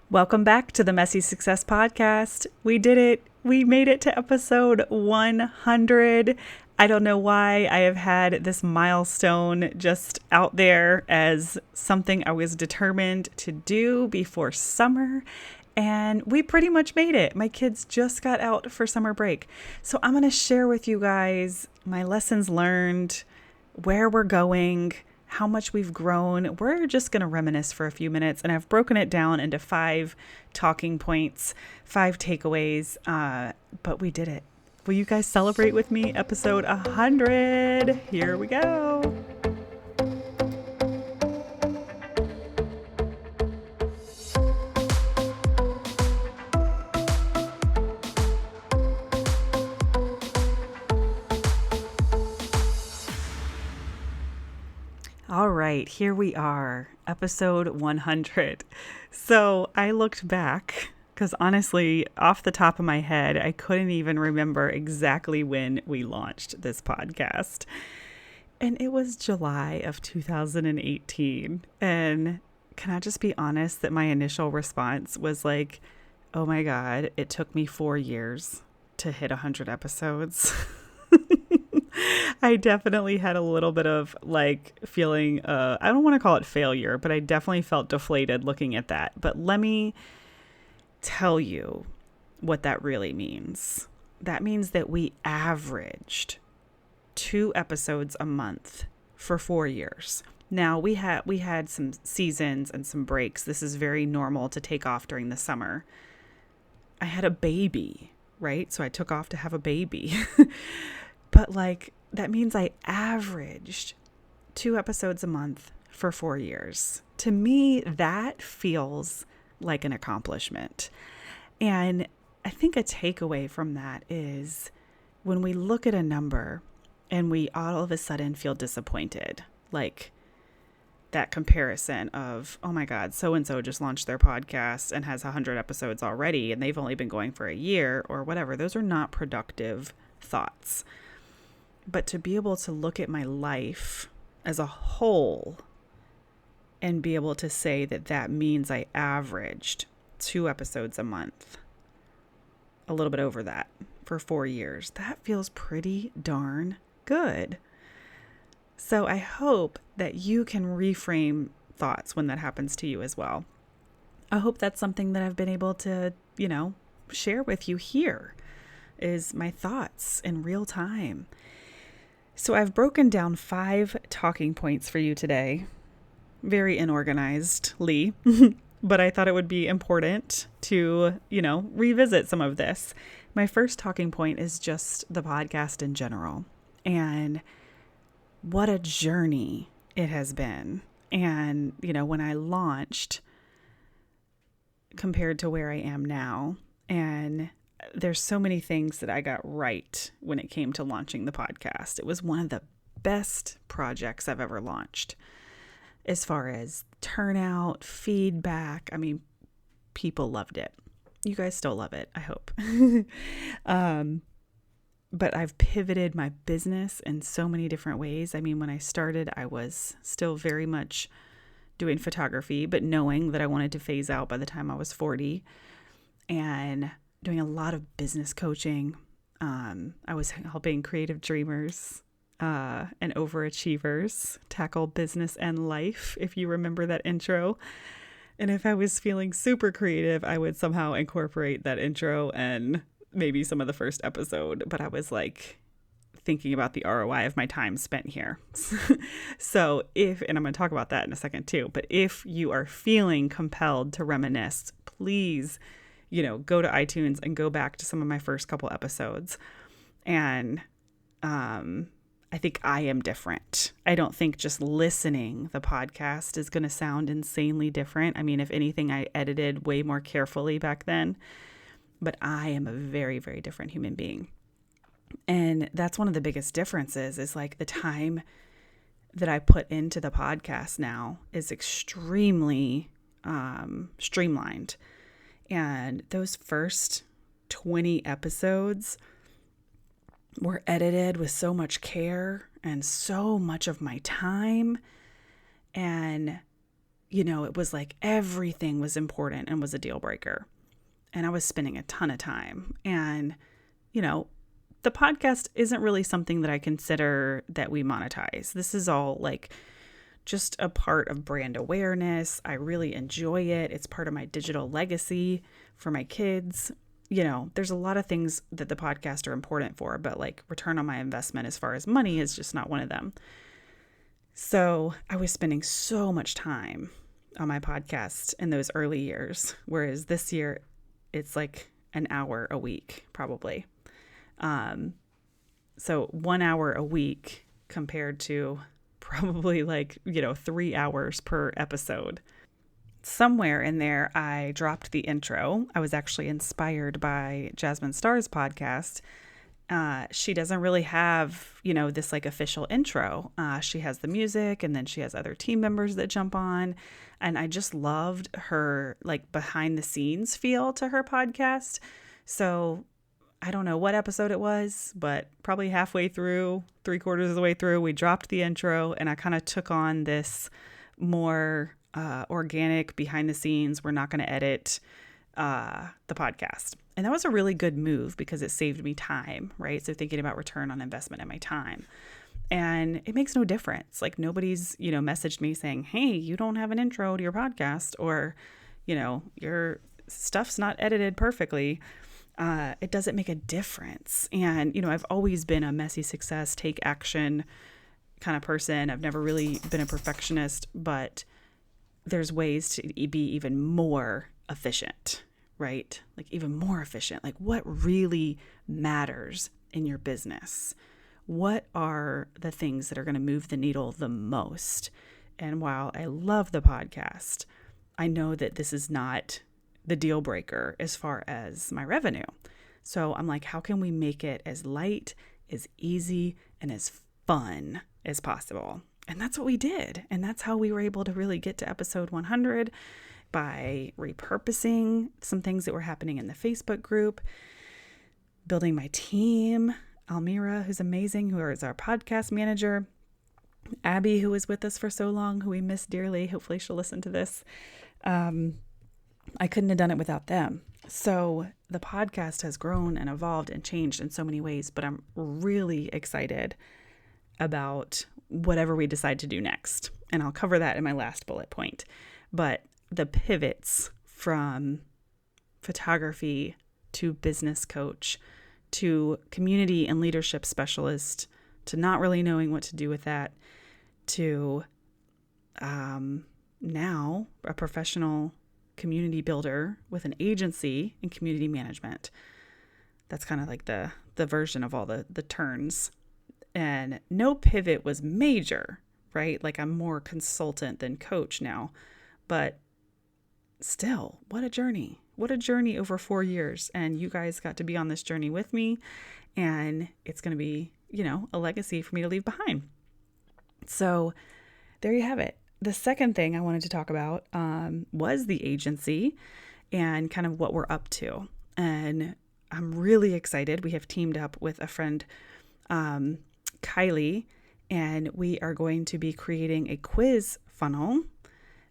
Welcome back to the Messy Success Podcast. We did it. We made it to episode 100. I don't know why I have had this milestone just out there as something I was determined to do before summer. And we pretty much made it. My kids just got out for summer break. So I'm going to share with you guys my lessons learned, where we're going, how much we've grown. We're just going to reminisce for a few minutes, and I've broken it down into 5 talking points, 5 takeaways, but we did it. Will you guys celebrate with me? Episode 100. Here we go. All right, here we are, episode 100. So I looked back because honestly, off the top of my head, I couldn't even remember exactly when we launched this podcast. And it was July of 2018. And can I just be honest that my initial response was like, oh my God, it took me 4 years to hit 100 episodes. I definitely had a little bit of like feeling, I don't want to call it failure, but I definitely felt deflated looking at that. But let me tell you what that really means. That means that we averaged 2 episodes a month for 4 years. Now we had some seasons and some breaks. This is very normal to take off during the summer. I had a baby, right? So I took off to have a baby. But like, that means I averaged 2 episodes a month for 4 years. To me, that feels like an accomplishment. And I think a takeaway from that is when we look at a number and we all of a sudden feel disappointed, like that comparison of, oh my God, so-and-so just launched their podcast and has 100 episodes already and they've only been going for a year or whatever. Those are not productive thoughts. But to be able to look at my life as a whole and be able to say that that means I averaged 2 episodes a month, a little bit over that for 4 years, that feels pretty darn good. So I hope that you can reframe thoughts when that happens to you as well. I hope that's something that I've been able to, share with you here is my thoughts in real time. So I've broken down 5 talking points for you today, very inorganizedly, but I thought it would be important to, revisit some of this. My first talking point is just the podcast in general and what a journey it has been. And, when I launched compared to where I am now, and there's so many things that I got right when it came to launching the podcast. It was one of the best projects I've ever launched as far as turnout, feedback. I mean, people loved it. You guys still love it, I hope. But I've pivoted my business in so many different ways. I mean, when I started, I was still very much doing photography, but knowing that I wanted to phase out by the time I was 40 and doing a lot of business coaching. I was helping creative dreamers and overachievers tackle business and life, if you remember that intro. And if I was feeling super creative, I would somehow incorporate that intro and maybe some of the first episode. But I was like thinking about the ROI of my time spent here. So and I'm going to talk about that in a second too, but if you are feeling compelled to reminisce, please go to iTunes and go back to some of my first couple episodes. And I think I am different. I don't think just listening the podcast is going to sound insanely different. I mean, if anything, I edited way more carefully back then, but I am a very, very different human being. And that's one of the biggest differences is like the time that I put into the podcast now is extremely streamlined. And those first 20 episodes were edited with so much care and so much of my time. And, it was like everything was important and was a deal breaker. And I was spending a ton of time. And, the podcast isn't really something that I consider that we monetize. This is all like just a part of brand awareness. I really enjoy it. It's part of my digital legacy for my kids. There's a lot of things that the podcast are important for, but like return on my investment as far as money is just not one of them. So I was spending so much time on my podcast in those early years, whereas this year it's like an hour a week, probably. So 1 hour a week compared to probably 3 hours per episode. Somewhere in there, I dropped the intro. I was actually inspired by Jasmine Starr's podcast. She doesn't really have, this like official intro. She has the music, and then she has other team members that jump on. And I just loved her like behind the scenes feel to her podcast. So I don't know what episode it was, but probably halfway through, 3/4 of the way through, we dropped the intro, and I kind of took on this more organic behind the scenes. We're not going to edit the podcast. And that was a really good move because it saved me time, right? So thinking about return on investment in my time. And it makes no difference. Like nobody's, messaged me saying, hey, you don't have an intro to your podcast, or, your stuff's not edited perfectly. It doesn't make a difference. And, I've always been a messy success, take action kind of person. I've never really been a perfectionist, but there's ways to be even more efficient, right? Like even more efficient. Like what really matters in your business? What are the things that are going to move the needle the most? And while I love the podcast, I know that this is not the deal breaker as far as my revenue. So I'm like, how can we make it as light, as easy, and as fun as possible? And that's what we did. And that's how we were able to really get to episode 100 by repurposing some things that were happening in the Facebook group, building my team, Almira, who's amazing, who is our podcast manager, Abby, who was with us for so long, who we miss dearly. Hopefully she'll listen to this. I couldn't have done it without them. So the podcast has grown and evolved and changed in so many ways, but I'm really excited about whatever we decide to do next. And I'll cover that in my last bullet point. But the pivots from photography to business coach to community and leadership specialist to not really knowing what to do with that to now a professional community builder with an agency in community management. That's kind of like the version of all the turns. And no pivot was major, right? Like I'm more consultant than coach now. But still, what a journey. What a journey over 4 years. And you guys got to be on this journey with me. And it's going to be, a legacy for me to leave behind. So there you have it. The second thing I wanted to talk about was the agency and kind of what we're up to. And I'm really excited. We have teamed up with a friend, Kylie, and we are going to be creating a quiz funnel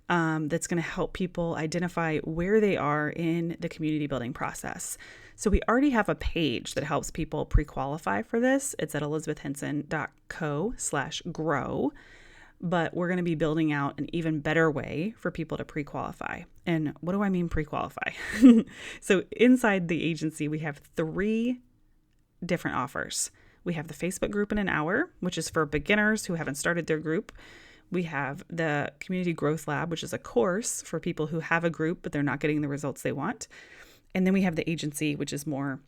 that's going to help people identify where they are in the community building process. So we already have a page that helps people pre-qualify for this. It's at elizabethhenson.co/grow. But we're going to be building out an even better way for people to pre-qualify. And what do I mean pre-qualify? So inside the agency, we have 3 different offers. We have the Facebook group in an hour, which is for beginners who haven't started their group. We have the Community Growth Lab, which is a course for people who have a group, but they're not getting the results they want. And then we have the agency, which is more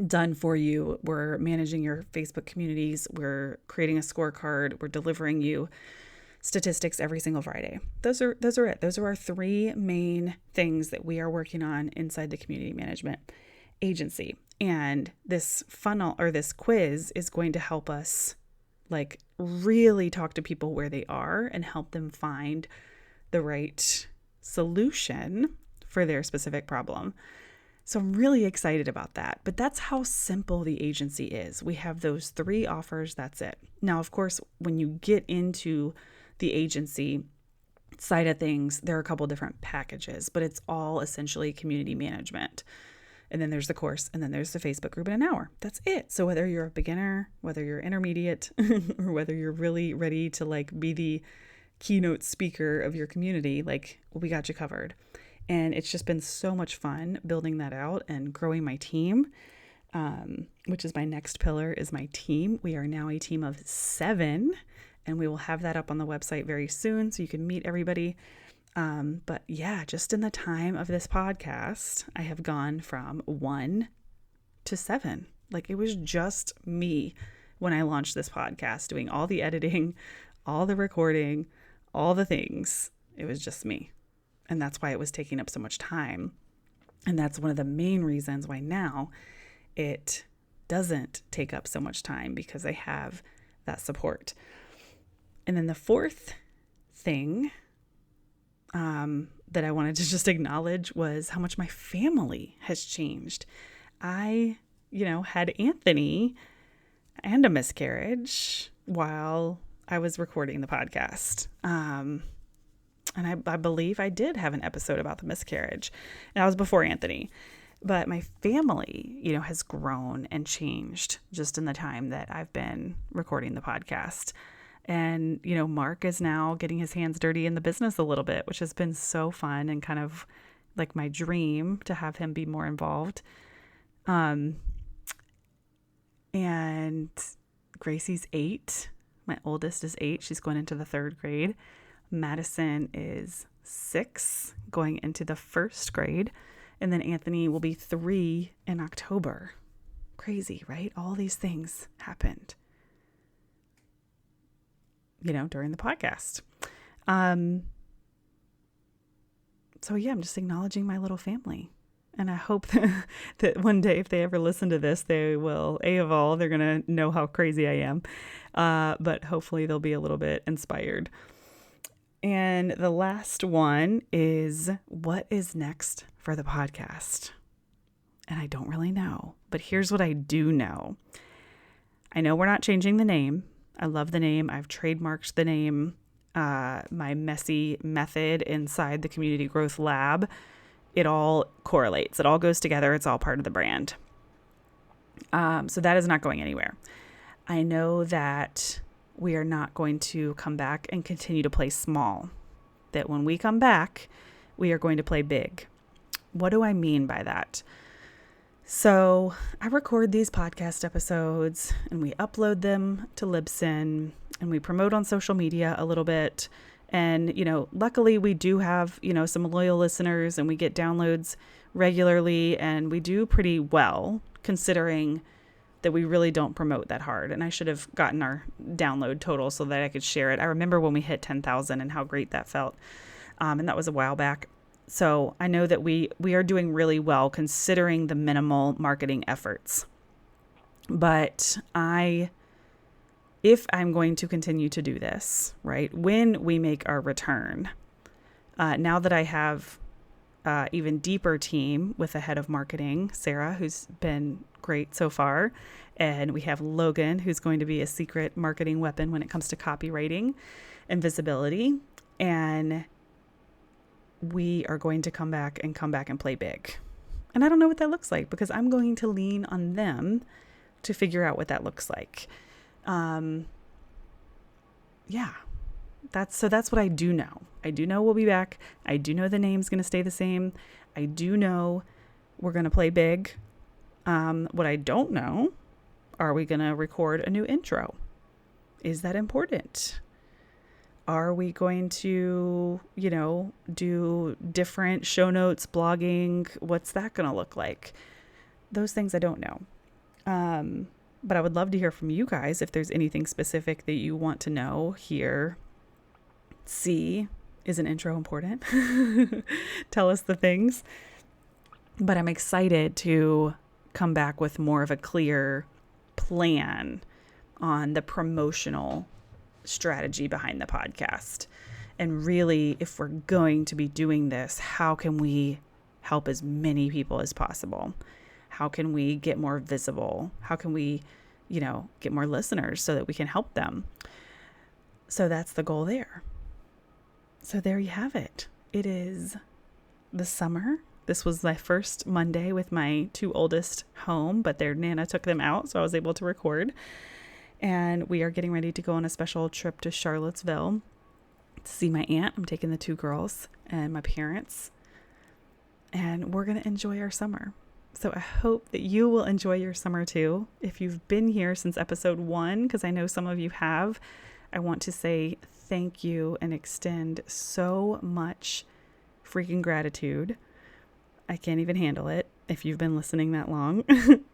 done for you. We're managing your Facebook communities. We're creating a scorecard. We're delivering you statistics every single Friday. Those are it. Those are our 3 main things that we are working on inside the community management agency. And this funnel or this quiz is going to help us like really talk to people where they are and help them find the right solution for their specific problem. So I'm really excited about that. But that's how simple the agency is. We have those 3 offers. That's it. Now, of course, when you get into the agency, side of things, there are a couple different packages, but it's all essentially community management. And then there's the course, and then there's the Facebook group in an hour. That's it. So whether you're a beginner, whether you're intermediate, or whether you're really ready to like be the keynote speaker of your community, like we got you covered. And it's just been so much fun building that out and growing my team, which is my next pillar is my team. We are now a team of 7, and we will have that up on the website very soon so you can meet everybody. But yeah, just in the time of this podcast, I have gone from 1 to 7. Like it was just me when I launched this podcast, doing all the editing, all the recording, all the things. It was just me. And that's why it was taking up so much time. And that's one of the main reasons why now it doesn't take up so much time, because I have that support. And then the fourth thing that I wanted to just acknowledge was how much my family has changed. I, had Anthony and a miscarriage while I was recording the podcast. And I believe I did have an episode about the miscarriage, and that was before Anthony. But my family, has grown and changed just in the time that I've been recording the podcast. And, Mark is now getting his hands dirty in the business a little bit, which has been so fun and kind of like my dream to have him be more involved. And Gracie's 8. My oldest is 8. She's going into the 3rd grade. Madison is 6, going into the 1st grade. And then Anthony will be 3 in October. Crazy, right? All these things happened, during the podcast. So yeah, I'm just acknowledging my little family. And I hope that one day, if they ever listen to this, they will, of all, they're going to know how crazy I am. But hopefully they'll be a little bit inspired. And the last one is, what is next for the podcast? And I don't really know, but here's what I do know. I know we're not changing the name. I love the name. I've trademarked the name. My messy method inside the Community Growth Lab, it all correlates. It all goes together. It's all part of the brand. So that is not going anywhere. I know that we are not going to come back and continue to play small. That when we come back, we are going to play big. What do I mean by that? So I record these podcast episodes and we upload them to Libsyn and we promote on social media a little bit. And, luckily we do have, some loyal listeners and we get downloads regularly, and we do pretty well considering that we really don't promote that hard. And I should have gotten our download total so that I could share it. I remember when we hit 10,000 and how great that felt. And that was a while back. So I know that we are doing really well considering the minimal marketing efforts. But if I'm going to continue to do this, right, when we make our return, now that I have even deeper team with a head of marketing, Sarah, who's been great so far, and we have Logan, who's going to be a secret marketing weapon when it comes to copywriting and visibility, and we are going to come back and play big. And I don't know what that looks like, because I'm going to lean on them to figure out what that looks like. That's what I do know. I do know we'll be back. I do know the name's going to stay the same. I do know we're going to play big. What I don't know, are we going to record a new intro? Is that important? Are we going to, do different show notes, blogging? What's that going to look like? Those things I don't know. But I would love to hear from you guys if there's anything specific that you want to know, hear, see. Is an intro important? Tell us the things. But I'm excited to come back with more of a clear plan on the promotional strategy behind the podcast. And really, if we're going to be doing this, how can we help as many people as possible? How can we get more visible? How can we, get more listeners so that we can help them? So that's the goal there. So there you have it. It is the summer. This was my first Monday with my two oldest home, but their Nana took them out, so I was able to record. And we are getting ready to go on a special trip to Charlottesville to see my aunt. I'm taking the two girls and my parents, and we're going to enjoy our summer. So I hope that you will enjoy your summer too. If you've been here since episode 1, because I know some of you have, I want to say thank you and extend so much freaking gratitude. I can't even handle it if you've been listening that long.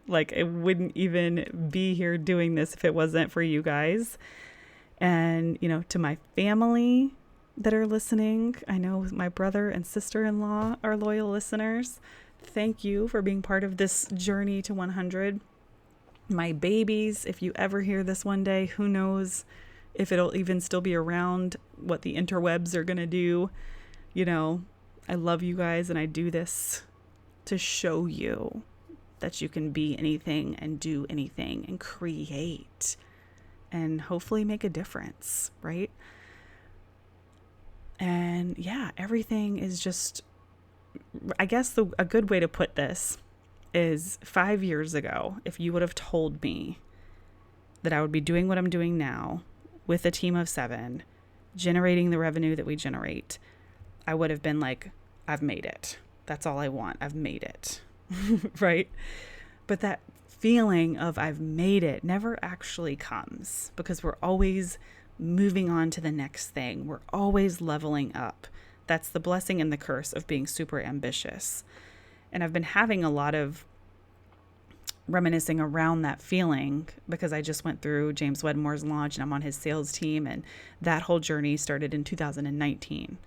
Like, I wouldn't even be here doing this if it wasn't for you guys. And, you know, to my family that are listening, I know my brother and sister-in-law are loyal listeners. Thank you for being part of this journey to 100. My babies, if you ever hear this one day, who knows if it'll even still be around, what the interwebs are going to do. You know, I love you guys, and I do this to show you that you can be anything and do anything and create and hopefully make a difference, right? And yeah, everything is just, I guess a good way to put this is 5 years ago, if you would have told me that I would be doing what I'm doing now with a team of 7, generating the revenue that we generate, I would have been like, I've made it. That's all I want. I've made it. Right? But that feeling of I've made it never actually comes, because we're always moving on to the next thing. We're always leveling up. That's the blessing and the curse of being super ambitious. And I've been having a lot of reminiscing around that feeling because I just went through James Wedmore's launch and I'm on his sales team, and that whole journey started in 2019.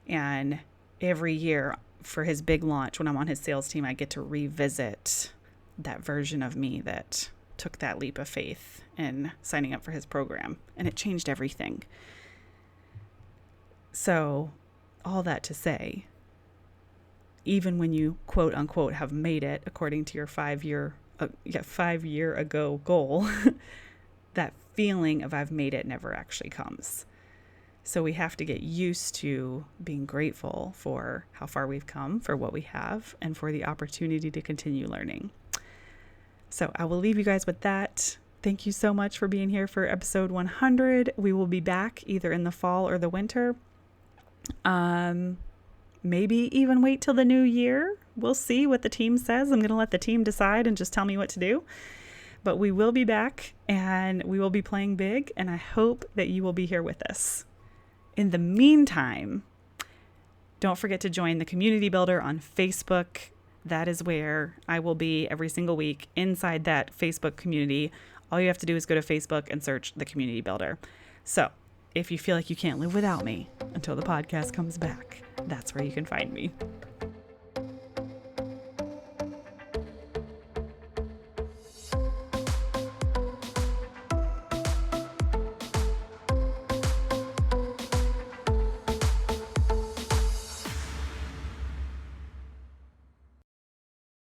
And every year for his big launch, when I'm on his sales team, I get to revisit that version of me that took that leap of faith in signing up for his program, and it changed everything. So all that to say, even when you quote unquote have made it according to your 5 year ago goal, that feeling of I've made it never actually comes. So we have to get used to being grateful for how far we've come, for what we have, and for the opportunity to continue learning. So I will leave you guys with that. Thank you so much for being here for episode 100. We will be back either in the fall or the winter. Maybe even wait till the new year. We'll see what the team says. I'm going to let the team decide and just tell me what to do. But we will be back, and we will be playing big, and I hope that you will be here with us. In the meantime, don't forget to join the Community Builder on Facebook. That is where I will be every single week inside that Facebook community. All you have to do is go to Facebook and search the Community Builder. So if you feel like you can't live without me until the podcast comes back, that's where you can find me.